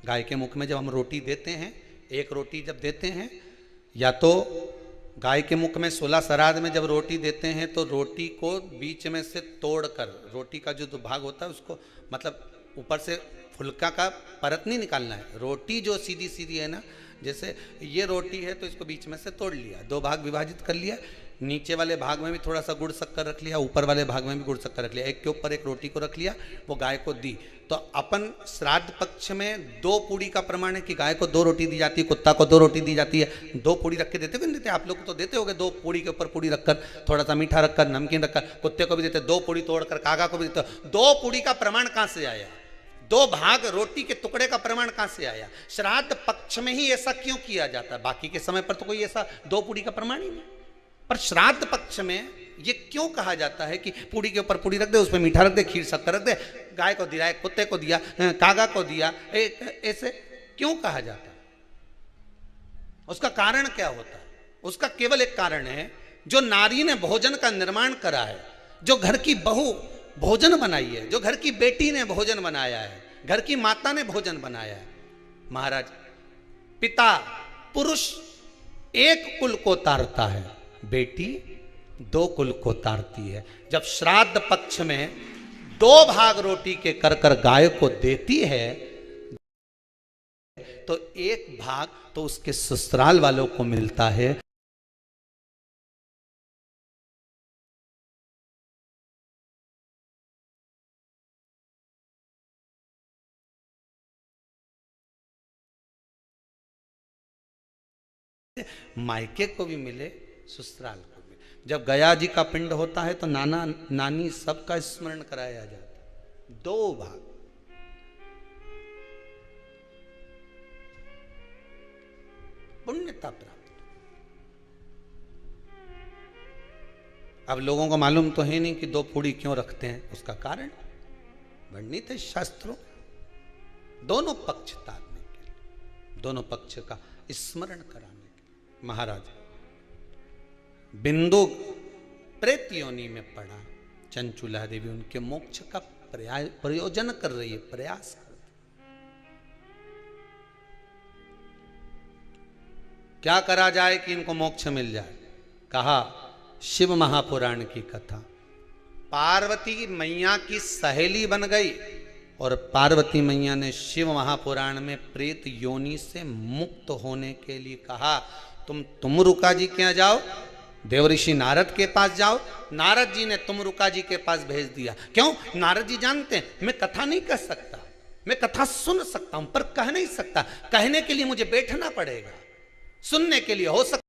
गाय के मुख में जब हम रोटी देते हैं, एक रोटी जब देते हैं, या तो गाय के मुख में 16 श्राद्ध में जब रोटी देते हैं तो रोटी को बीच में से तोड़कर, रोटी का जो भाग होता है उसको, मतलब ऊपर से फुलका का परत नहीं निकालना है। रोटी जो सीधी सीधी है ना, जैसे ये रोटी है तो इसको बीच में से तोड़ लिया, 2 भाग विभाजित कर लिया, नीचे वाले भाग में भी थोड़ा सा गुड़ शक्कर रख लिया, ऊपर वाले भाग में भी गुड़ शक्कर रख लिया, एक के ऊपर एक रोटी को रख लिया, वो गाय को दी। तो अपन श्राद्ध पक्ष में 2 पूड़ी का प्रमाण है कि गाय को 2 रोटी दी जाती है, कुत्ता को 2 रोटी दी जाती है। 2 पूड़ी रख के देते नहीं देते? आप लोग तो देते होगे, 2 पूड़ी के ऊपर पूड़ी रखकर, थोड़ा सा मीठा रखकर, नमकीन रखकर, कुत्ते को भी देते, 2 पूड़ी तोड़कर कागा को भी देते। 2 पूड़ी का प्रमाण कहाँ से आया? 2 भाग रोटी के टुकड़े का प्रमाण कहां से आया? श्राद्ध पक्ष में ही ऐसा क्यों किया जाता है? बाकी के समय पर तो कोई ऐसा 2 पूड़ी का प्रमाण ही नहीं, पर श्राद्ध पक्ष में ये क्यों कहा जाता है कि पूड़ी के ऊपर पूड़ी रख दे, उसमें मीठा रख दे, खीर शक्कर रख दे, गाय को दिया, कुत्ते को दिया, कागा को दिया, ऐसे क्यों कहा जाता है? उसका कारण क्या होता है? उसका केवल एक कारण है, जो नारी ने भोजन का निर्माण करा है, जो घर की बहू भोजन बनाई है, जो घर की बेटी ने भोजन बनाया है, घर की माता ने भोजन बनाया है। महाराज, पिता पुरुष एक कुल को तारता है, बेटी 2 कुल को तारती है। जब श्राद्ध पक्ष में 2 भाग रोटी के कर कर गाय को देती है तो 1 भाग तो उसके ससुराल वालों को मिलता है। मायके को भी मिले, ससुराल को भी। जब गया जी का पिंड होता है तो नाना नानी सबका स्मरण कराया जाता है। 2 भाग, पुण्यता प्राप्त। अब लोगों को मालूम तो है नहीं कि 2 पूड़ी क्यों रखते हैं, उसका कारण वर्णित है शास्त्रों। दोनों पक्ष तारने के लिए, दोनों पक्ष का स्मरण कराने। महाराज, बिंदु प्रेत योनि में पड़ा, चंचुला देवी उनके मोक्ष का प्रयोजन कर रही है, प्रयास कर रही। क्या करा जाए कि इनको मोक्ष मिल जाए? कहा शिव महापुराण की कथा। पार्वती मैया की सहेली बन गई और पार्वती मैया ने शिव महापुराण में प्रेत योनि से मुक्त होने के लिए कहा, तुम रुका जी के यहाँ जाओ, देवऋषि नारद के पास जाओ। नारद जी ने तुमरुका जी के पास भेज दिया। क्यों? नारद जी जानते हैं मैं कथा नहीं कर सकता, मैं कथा सुन सकता हूं पर कह नहीं सकता। कहने के लिए मुझे बैठना पड़ेगा, सुनने के लिए हो सकता